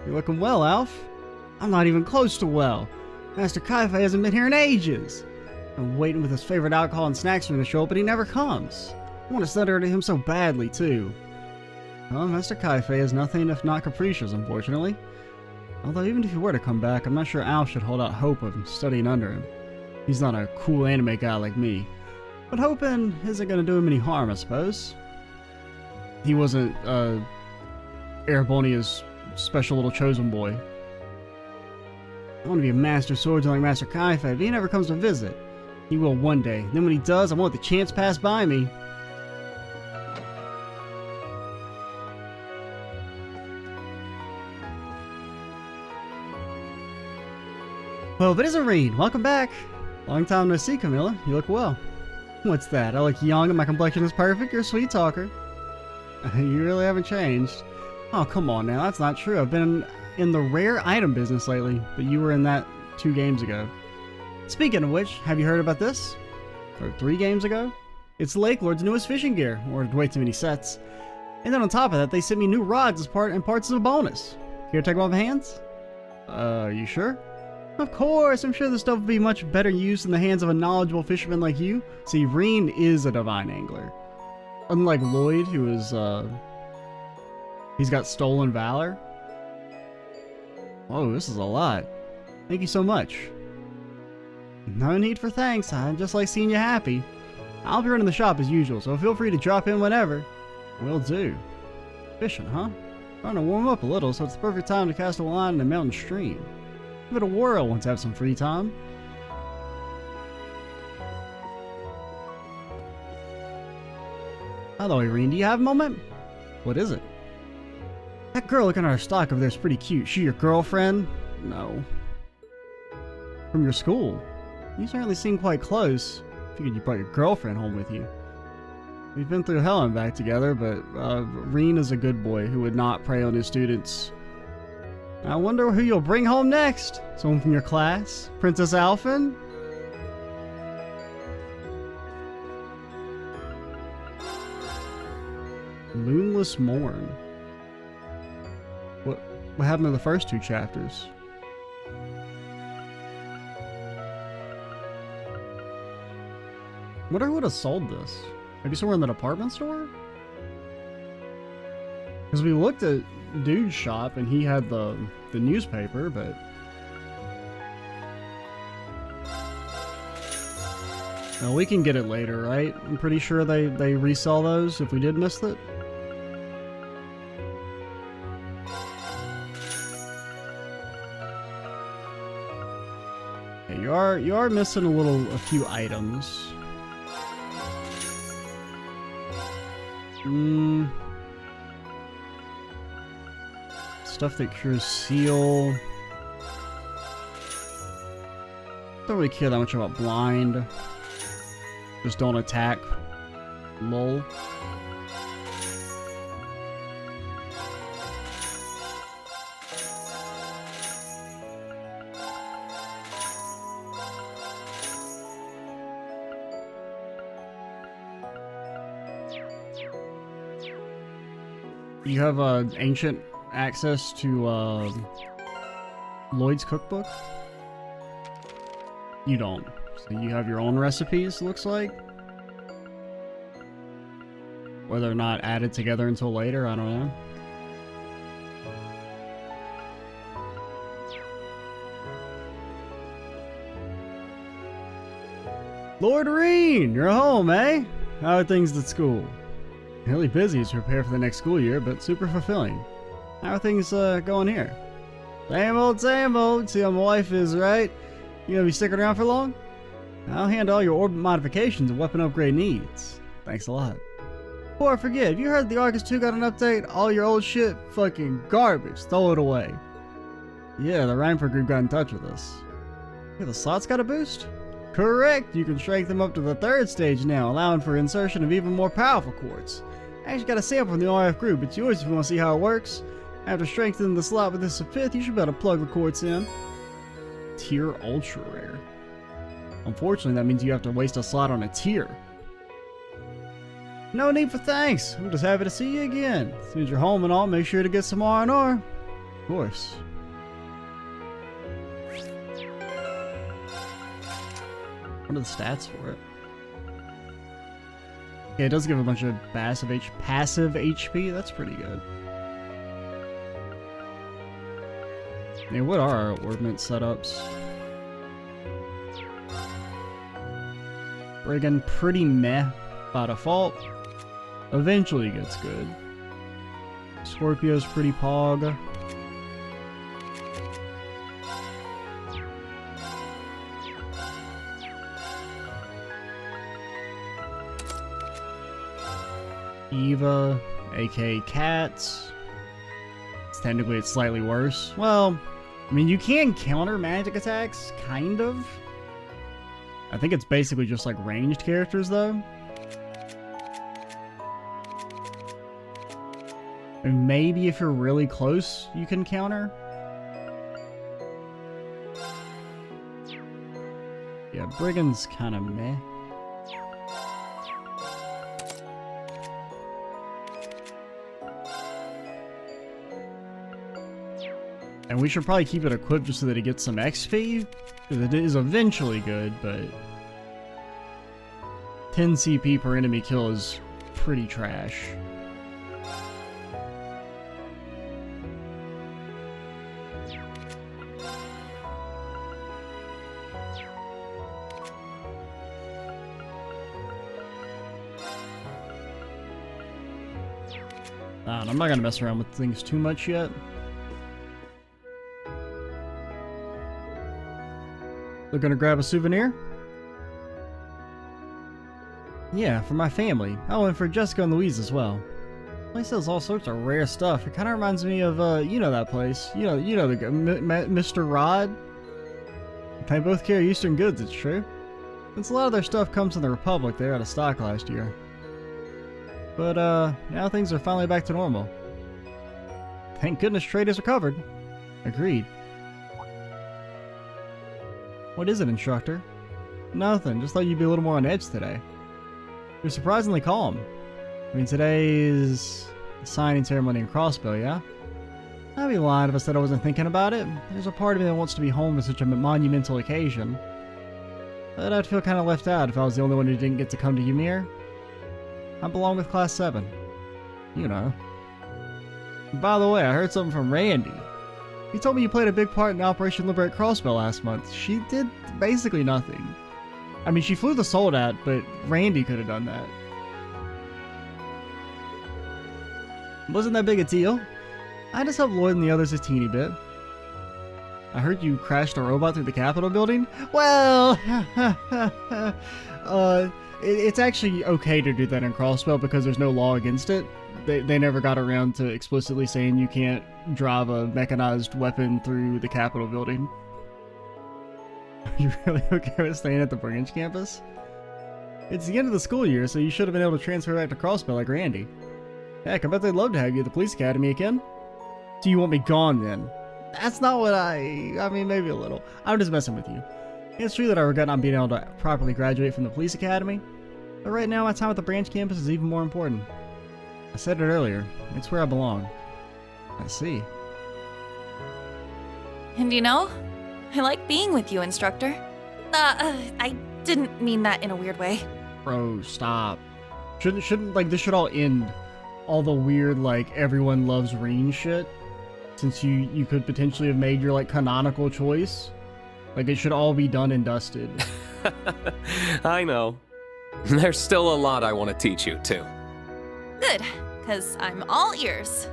A: You're looking well, Alf. I'm not even close to well. Master Kaife hasn't been here in ages. I'm waiting with his favorite alcohol and snacks for him to show up, but he never comes. I want to send her to him so badly, too. Well, Master Kaife is nothing if not capricious, unfortunately. Although even if he were to come back, I'm not sure Alf should hold out hope of studying under him. He's not a cool anime guy like me. But hoping isn't going to do him any harm, I suppose. He wasn't, Erebonia's special little chosen boy. I want to be a master swordsman like Master Kaife, but he never comes to visit. He will one day. Then when he does, I won't let the chance pass by me. Well, but it's a Rean. Welcome back. Long time no see, Camilla. You look well. What's that? I look young and my complexion is perfect? You're a sweet talker. You really haven't changed. Oh, come on now. That's not true. I've been in the rare item business lately, but you were in that 2 games ago. Speaking of which, have you heard about this? Or 3 games ago? It's Lake Lord's newest fishing gear. Ordered way too many sets. And then on top of that, they sent me new rods as parts as a bonus. Here, take them off my hands? You sure? Of course, I'm sure this stuff would be much better used in the hands of a knowledgeable fisherman like you. See, Rean is a divine angler. Unlike Lloyd, who is, he's got stolen valor. Oh, this is a lot. Thank you so much. No need for thanks, I just like seeing you happy. I'll be running the shop as usual, so feel free to drop in whenever. Will do. Fishing, huh? Trying to warm up a little, so it's the perfect time to cast a line in a mountain stream. Give it a whirl once I have some free time. By the way, Rean, do you have a moment? What is it? That girl looking at our stock over there is pretty cute. She your girlfriend? No. From your school? You certainly seem quite close. Figured you brought your girlfriend home with you. We've been through hell and back together, but Rean is a good boy who would not prey on his students. I wonder who you'll bring home next. Someone from your class? Princess Alphen? Moonless Morn. What happened to the first 2 chapters? Wonder who would have sold this? Maybe somewhere in the department store? Because we looked at Dude's shop and he had the newspaper, but... Now we can get it later, right? I'm pretty sure they resell those if we did miss it. Okay, you are missing a few items. Stuff that cures seal. Don't really care that much about blind. Just don't attack. Lol. You have ancient access to Lloyd's cookbook? You don't. So you have your own recipes, looks like? Or they're not added together until later, I don't know. Lord Rean, you're home, eh? How are things at school? Really busy as we prepare for the next school year, but super fulfilling. How are things going here? Same old, same old. See how my wife is, right? You gonna be sticking around for long? I'll handle all your orbit modifications and weapon upgrade needs. Thanks a lot. Before I forget, have you heard the Arcus 2 got an update? All your old shit, fucking garbage. Throw it away. Yeah, the Reinford group got in touch with us. Yeah, the slots got a boost? Correct! You can strengthen them up to the 3rd stage now, allowing for insertion of even more powerful quartz. I actually got a sample from the RF group. It's yours if you want to see how it works. After strengthening the slot with this 5th, you should be able to plug the quartz in. Tier Ultra Rare. Unfortunately, that means you have to waste a slot on a tier. No need for thanks. I'm just happy to see you again. As soon as you're home and all, make sure to get some R&R. Of course. What are the stats for it? Yeah, it does give a bunch of passive HP. That's pretty good. Yeah, what are our ordnance setups? Brigand, pretty meh by default. Eventually gets good. Scorpio's pretty pog. Eva, aka Cats. Technically it's slightly worse. Well, I mean, you can counter magic attacks, kind of. I think it's basically just like ranged characters, though. And maybe if you're really close, you can counter. Yeah, Brigand's kind of meh. And we should probably keep it equipped just so that it gets some XP, because it is eventually good, but 10 CP per enemy kill is pretty trash. I'm not gonna mess around with things too much yet. They're gonna grab a souvenir? Yeah, for my family. Oh, and for Jessica and Louise as well. The place sells all sorts of rare stuff. It kind of reminds me of, you know that place. You know the Mr. Rod. They both carry Eastern goods, it's true. Since a lot of their stuff comes from the Republic, they were out of stock last year. But, now things are finally back to normal. Thank goodness trade has recovered. Agreed. What is it, instructor? Nothing, just thought you'd be a little more on edge today. You're surprisingly calm. I mean, today is the signing ceremony and crossbow, yeah? I'd be lying if I said I wasn't thinking about it. There's a part of me that wants to be home for such a monumental occasion. But I'd feel kind of left out if I was the only one who didn't get to come to Ymir. I belong with Class 7. You know. By the way, I heard something from Randy. He told me you played a big part in Operation Liberate Crossbell last month. She did basically nothing. I mean, she flew the soldat, but Randy could have done that. Wasn't that big a deal. I just helped Lloyd and the others a teeny bit. I heard you crashed a robot through the Capitol building? Well, it's actually okay to do that in Crossbell because there's no law against it. They never got around to explicitly saying you can't drive a mechanized weapon through the Capitol building. Are you really okay with staying at the branch campus? It's the end of the school year, so you should have been able to transfer back to Crossbell like Randy. Heck, I bet they'd love to have you at the police academy again. Do you want me gone then? That's not what I mean, maybe a little. I'm just messing with you. It's true that I regret not being able to properly graduate from the police academy, but right now my time at the branch campus is even more important. I said it earlier, it's where I belong. I see.
D: And you know, I like being with you, instructor. I didn't mean that in a weird way.
A: Bro, stop. Shouldn't like, this should all end. All the weird, like, everyone loves Rean shit. Since you could potentially have made your, like, canonical choice. Like, it should all be done and dusted.
C: I know. There's still a lot I want to teach you, too.
D: Good, because I'm all ears.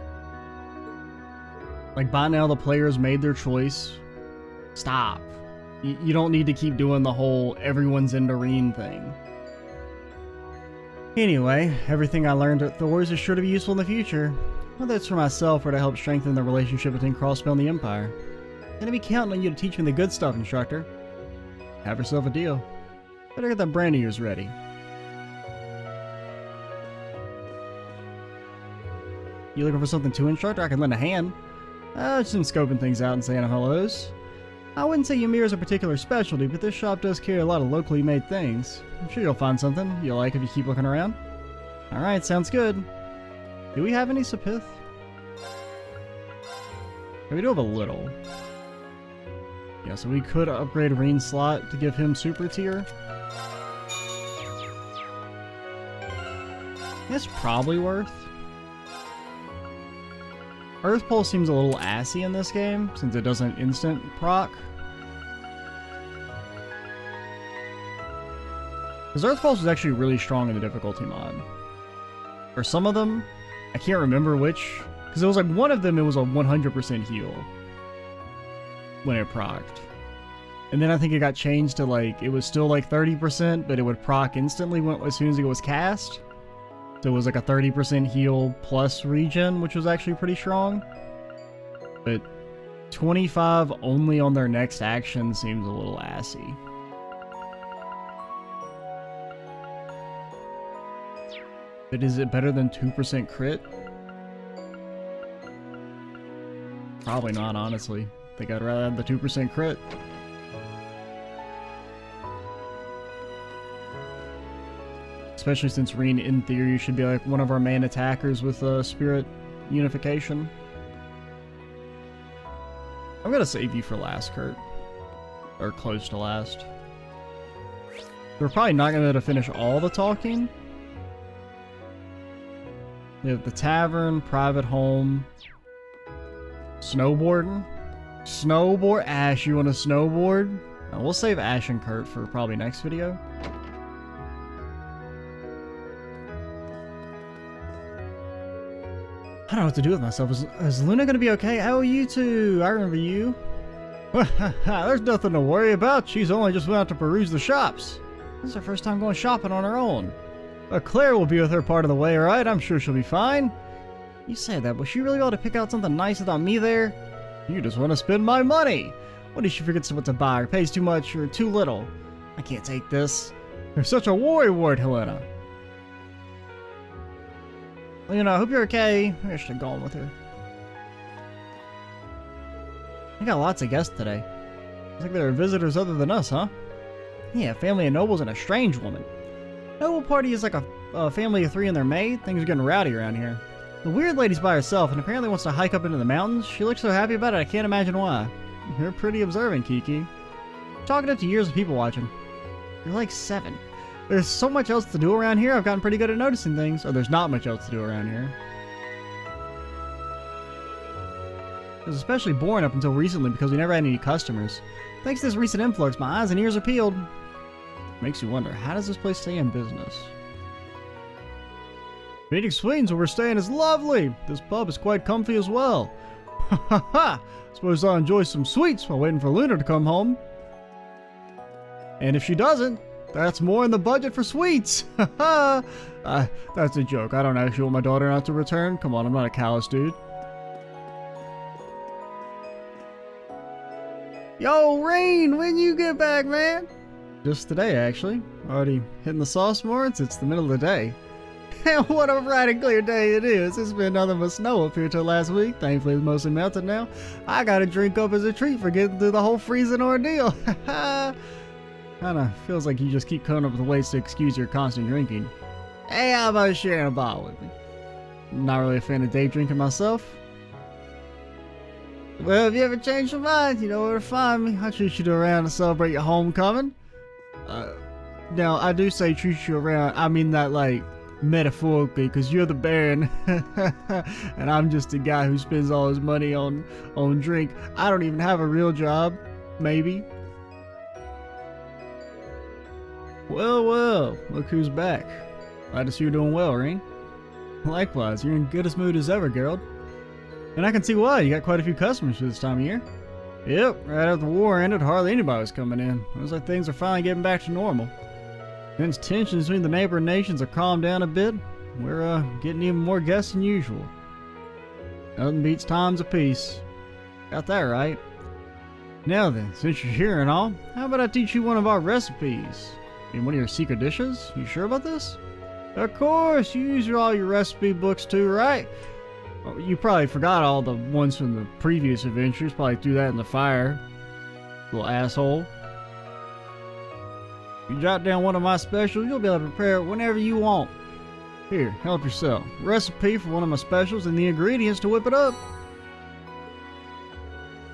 A: Like, by now the players made their choice. Stop. You don't need to keep doing the whole everyone's into Rean thing. Anyway, everything I learned at Thor's is sure to be useful in the future. Whether it's for myself or to help strengthen the relationship between Crossbell and the Empire. I'm gonna be counting on you to teach me the good stuff, instructor. Have yourself a deal. Better get that brand of yours ready. You looking for something too, instructor? I can lend a hand. Just been scoping things out and saying hellos. I wouldn't say Ymir is a particular specialty, but this shop does carry a lot of locally made things. I'm sure you'll find something you'll like if you keep looking around. Alright, sounds good. Do we have any Sapith? We do have a little. Yeah, so we could upgrade Rean's slot to give him super tier. It's probably worth. Earth Pulse seems a little assy in this game, since it doesn't instant proc. Because Earth Pulse is actually really strong in the difficulty mod. For some of them, I can't remember which, because it was like one of them it was a 100% heal when it procced. And then I think it got changed to like, it was still like 30%, but it would proc instantly as soon as it was cast. So it was like a 30% heal plus regen, which was actually pretty strong. But 25 only on their next action seems a little assy. But is it better than 2% crit? Probably not, honestly. I think I'd rather have the 2% crit. Especially since Rean, in theory, should be like one of our main attackers with spirit unification. I'm gonna save you for last, Kurt. Or close to last. We're probably not gonna be able to finish all the talking. We have the tavern, private home, snowboarding. Ash, you want to snowboard? We'll save Ash and Kurt for probably next video. I don't know what to do with myself. Is Luna gonna be okay? How are you two? I remember you. There's nothing to worry about. She's only just went out to peruse the shops. This is her first time going shopping on her own. Claire will be with her part of the way, right? I'm sure she'll be fine. You say that, but she really ought to pick out something nice without me there? You just want to spend my money. What if she forgets what to buy or pays too much or too little? I can't take this. You're such a worrywart, Helena. Well, you know, I hope you're okay. Maybe I should have gone with her. We got lots of guests today. Looks like there are visitors other than us, huh? Yeah, family of nobles and a strange woman. Noble party is like a family of 3 and their maid. Things are getting rowdy around here. The weird lady's by herself and apparently wants to hike up into the mountains. She looks so happy about it, I can't imagine why. You're pretty observant, Kiki. Chalking it to years of people watching. You're like 7. There's so much else to do around here, I've gotten pretty good at noticing things. Or there's not much else to do around here. It was especially boring up until recently because we never had any customers. Thanks to this recent influx, my eyes and ears are peeled. Makes you wonder, how does this place stay in business? Meeting Sweens where we're staying is lovely. This pub is quite comfy as well. Ha ha ha! Suppose I'll enjoy some sweets while waiting for Luna to come home. And if she doesn't, that's more in the budget for sweets. Ha ha! That's a joke. I don't actually want my daughter not to return. Come on, I'm not a callous dude. Yo, Rean, when you get back, man? Just today, actually. Already hitting the sophomore. It's the middle of the day. And what a bright and clear day it is. It's been nothing but snow up here till last week. Thankfully, it's mostly melted now. I got a drink up as a treat for getting through the whole freezing ordeal. Kinda feels like you just keep coming up with ways to excuse your constant drinking. Hey, how about sharing a bottle with me? Not really a fan of day drinking myself. Well, if you ever change your mind, you know where to find me. I'll treat you around to celebrate your homecoming. Now, I do say treat you around. I mean that, like, metaphorically, because you're the Baron. And I'm just a guy who spends all his money on drink. I don't even have a real job. Maybe. Well, well. Look who's back. Glad to see you're doing well, Rean. Likewise, you're in goodest mood as ever, Gerald. And I can see why. You got quite a few customers for this time of year. Yep, right after the war ended, hardly anybody was coming in. Looks like things are finally getting back to normal. Since tensions between the neighboring nations have calmed down a bit, we're getting even more guests than usual. Nothing beats times of peace. Got that right. Now then, since you're here and all, how about I teach you one of our recipes? In one of your secret dishes? You sure about this? Of course, you use all your recipe books too, right? You probably forgot all the ones from the previous adventures. Probably threw that in the fire. Little asshole. If you jot down one of my specials, you'll be able to prepare it whenever you want. Here, help yourself. Recipe for one of my specials and the ingredients to whip it up.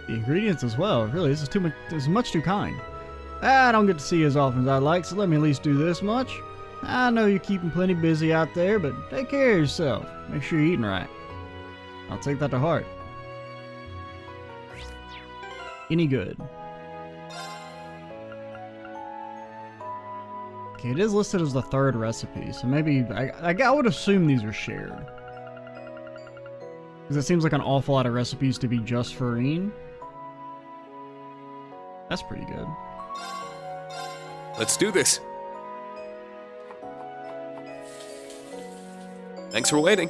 A: The ingredients as well. Really, this is much too kind. I don't get to see you as often as I'd like, so let me at least do this much. I know you're keeping plenty busy out there, but take care of yourself. Make sure you're eating right. I'll take that to heart. Any good. Okay, it is listed as the 3rd recipe, so maybe I would assume these are shared. Because it seems like an awful lot of recipes to be just for Rean. That's pretty good.
C: Let's do this. Thanks for waiting.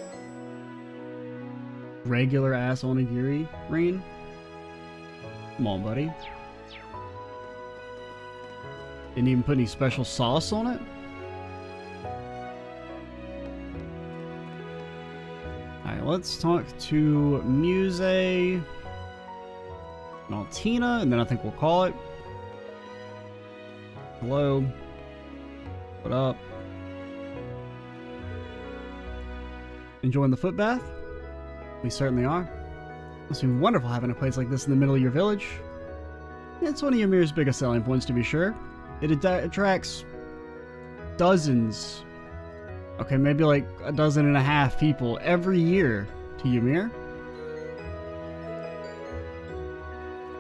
A: Regular ass onigiri, Rean? Come on, buddy. Didn't even put any special sauce on it? Alright, let's talk to Muse Maltina, and then I think we'll call it. Hello. What up? Enjoying the foot bath? We certainly are. Must be wonderful having a place like this in the middle of your village. It's one of Ymir's biggest selling points, to be sure. It attracts dozens, okay, maybe like 12.5 people every year to Ymir.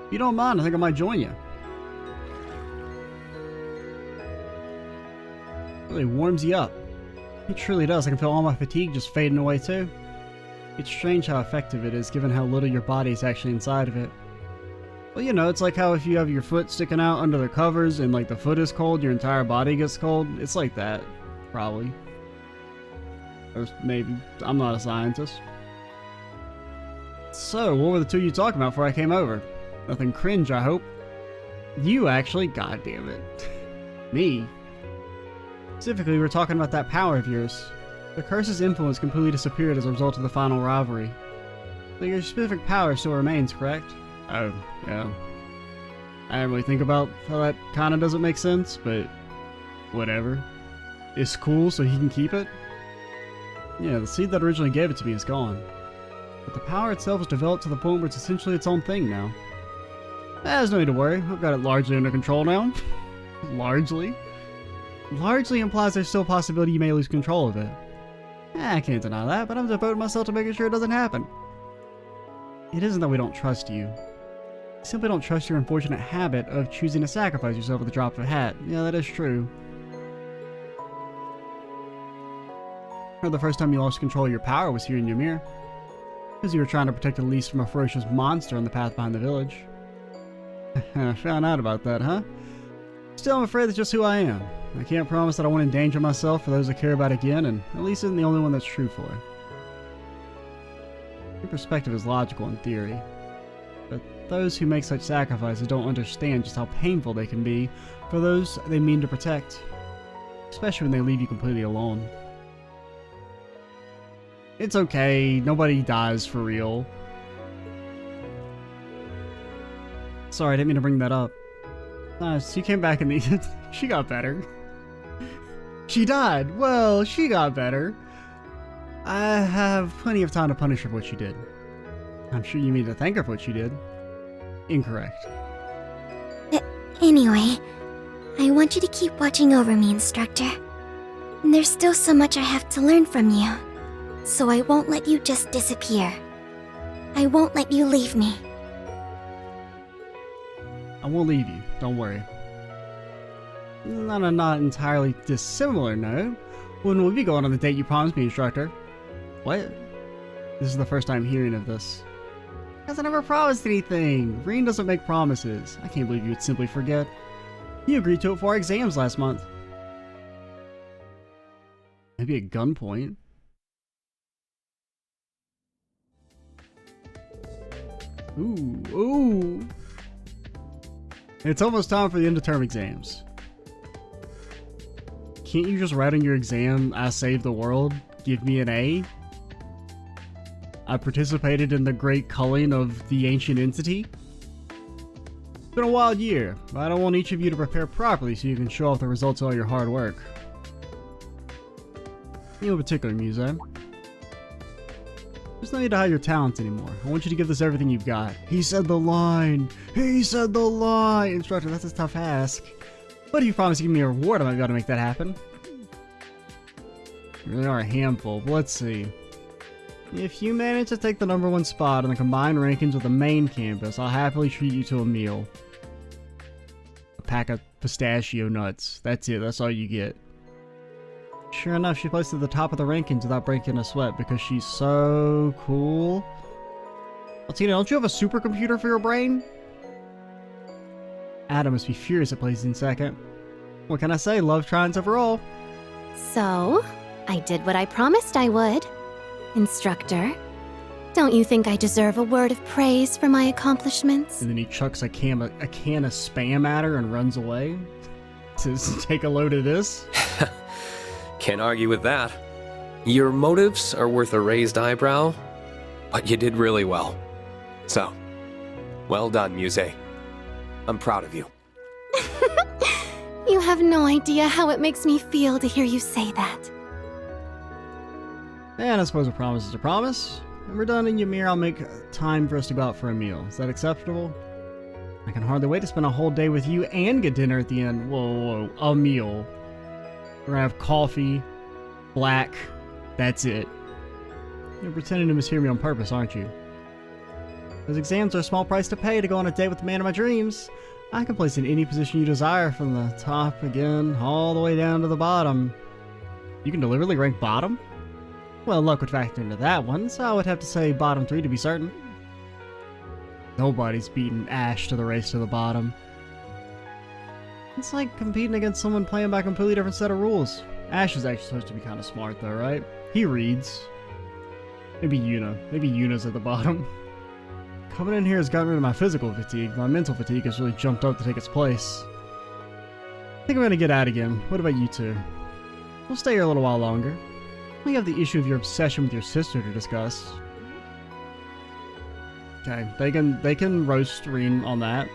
A: If you don't mind, I think I might join you. It really warms you up. It truly does. I can feel all my fatigue just fading away too. It's strange how effective it is, given how little your body is actually inside of it. Well, you know, it's like how if you have your foot sticking out under the covers and like the foot is cold, your entire body gets cold. It's like that, probably. Or maybe. I'm not a scientist. So, what were the two you talking about before I came over? Nothing cringe, I hope. You actually, god damn it. Me? Specifically, we're talking about that power of yours. The curse's influence completely disappeared as a result of the final rivalry. But your specific power still remains, correct? Oh, yeah. I didn't really think about how that kinda doesn't make sense, but whatever. It's cool, so he can keep it? Yeah, the seed that originally gave it to me is gone. But the power itself has developed to the point where it's essentially its own thing now. There's no need to worry, I've got it largely under control now. Largely. largely implies there's still a possibility you may lose control of it. I can't deny that, but I'm devoting myself to making sure it doesn't happen. It isn't that we don't trust you. We simply don't trust your unfortunate habit of choosing to sacrifice yourself at the drop of a hat. Yeah, that is true. Or the first time you lost control of your power was here in Ymir, because you were trying to protect Elise from a ferocious monster on the path behind the village. Found out about that, huh? Still, I'm afraid that's just who I am. I can't promise that I won't endanger myself for those I care about again, and Elise isn't the only one that's true for. Your perspective is logical in theory, but those who make such sacrifices don't understand just how painful they can be for those they mean to protect, especially when they leave you completely alone. It's okay, nobody dies for real. Sorry, I didn't mean to bring that up. She came back and she got better. She died. Well, she got better. I have plenty of time to punish her for what she did. I'm sure you mean to thank her for what she did. Incorrect.
E: Anyway, I want you to keep watching over me, Instructor. There's still so much I have to learn from you, so I won't let you just disappear. I won't let you leave me.
A: I won't leave you, don't worry. On a not entirely dissimilar note, when will we be going on the date you promised me, Instructor? What? This is the first time hearing of this. Because I never promised anything. Rean doesn't make promises. I can't believe you would simply forget. You agreed to it for our exams last month. Maybe at gunpoint. Ooh. It's almost time for the end of term exams. Can't you just write on your exam, I saved the world, give me an A? I participated in the great culling of the ancient entity. It's been a wild year, but I don't want each of you to prepare properly so you can show off the results of all your hard work. You in particular, Muse. There's no need to hide your talents anymore. I want you to give this everything you've got. He said the line! He said the line! Instructor, that's a tough ask. But if you promise to give me a reward, I might be able to make that happen. You really are a handful, but let's see. If you manage to take the #1 spot in the combined rankings with the main campus, I'll happily treat you to a meal. A pack of pistachio nuts. That's it, that's all you get. Sure enough, she placed at the top of the rankings without breaking a sweat because she's so cool. Altina, don't you have a supercomputer for your brain? Adam must be furious at placing second. What can I say? Love triumphs overall.
K: So, I did what I promised I would. Instructor, don't you think I deserve a word of praise for my accomplishments?
A: And then he chucks a can of Spam at her and runs away. Says, take a load of this.
C: Can't argue with that. Your motives are worth a raised eyebrow, but you did really well. So, well done, Muse. I'm proud of you.
K: You have no idea how it makes me feel to hear you say that.
A: And I suppose a promise is a promise. When we're done in Ymir, I'll make time for us to go out for a meal. Is that acceptable? I can hardly wait to spend a whole day with you and get dinner at the end. Whoa, a meal. We're gonna have coffee, black, that's it. You're pretending to mishear me on purpose, aren't you? Those exams are a small price to pay to go on a date with the man of my dreams. I can place in any position you desire, from the top again, all the way down to the bottom. You can deliberately rank bottom? Well, luck would factor into that one, so I would have to say bottom 3 to be certain. Nobody's beaten Ash to the race to the bottom. It's like competing against someone playing by a completely different set of rules. Ash is actually supposed to be kind of smart though, right? He reads. Maybe Yuna. Maybe Yuna's at the bottom. Coming in here has gotten rid of my physical fatigue. My mental fatigue has really jumped up to take its place. I think I'm gonna get out again. What about you two? We'll stay here a little while longer. We have the issue of your obsession with your sister to discuss. Okay, they can roast Rean on that.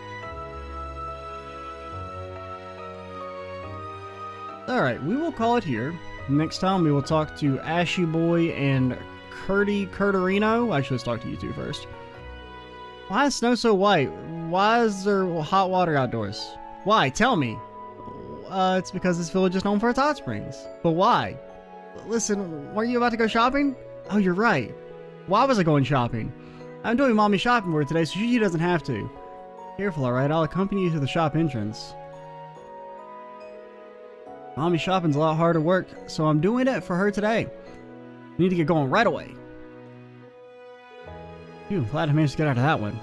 A: Alright, we will call it here. Next time we will talk to Ashy Boy and Curterino. Actually, let's talk to you two first. Why is snow so white? Why is there hot water outdoors? Why? Tell me. it's because this village is known for its hot springs. But why? Listen, weren't you about to go shopping? Oh, you're right. Why was I going shopping? I'm doing mommy shopping for her today, so she doesn't have to. Careful, alright? I'll accompany you to the shop entrance. Mommy shopping's a lot harder work, so I'm doing it for her today. I need to get going right away. Phew, glad I managed to get out of that one.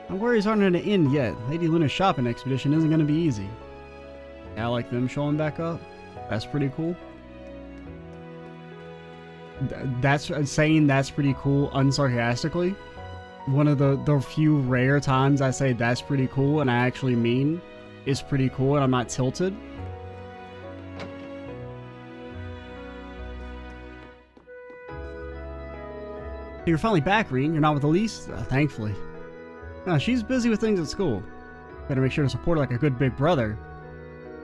A: My worries aren't at an end yet. Lady Luna's shopping expedition isn't going to be easy. Yeah, I like them showing back up. That's pretty cool. That's saying that's pretty cool unsarcastically. One of the few rare times I say that's pretty cool and I actually mean it's pretty cool and I'm not tilted. You're finally back, Rean. You're not with Elise? Thankfully. No, she's busy with things at school. Better make sure to support her like a good big brother.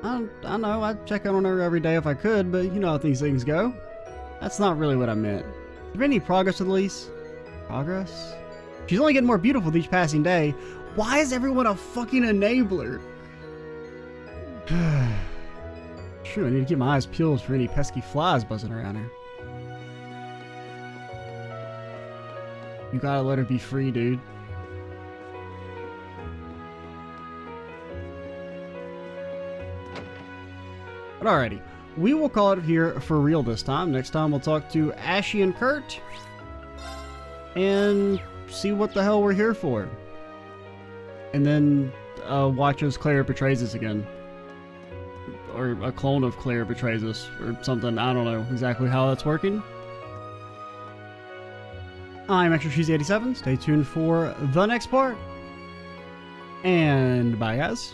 A: I know, I'd check out on her every day if I could, but you know how these things go. That's not really what I meant. Has there been any progress with Elise? Progress? She's only getting more beautiful with each passing day. Why is everyone a fucking enabler? True, I need to keep my eyes peeled for any pesky flies buzzing around her. You gotta let her be free, dude. But alrighty, we will call it here for real this time. Next time we'll talk to Ashy and Kurt and see what the hell we're here for. And then watch as Claire betrays us again. Or a clone of Claire betrays us or something. I don't know exactly how that's working. I'm Extra Cheesy 87. Stay tuned for the next part. And bye, guys.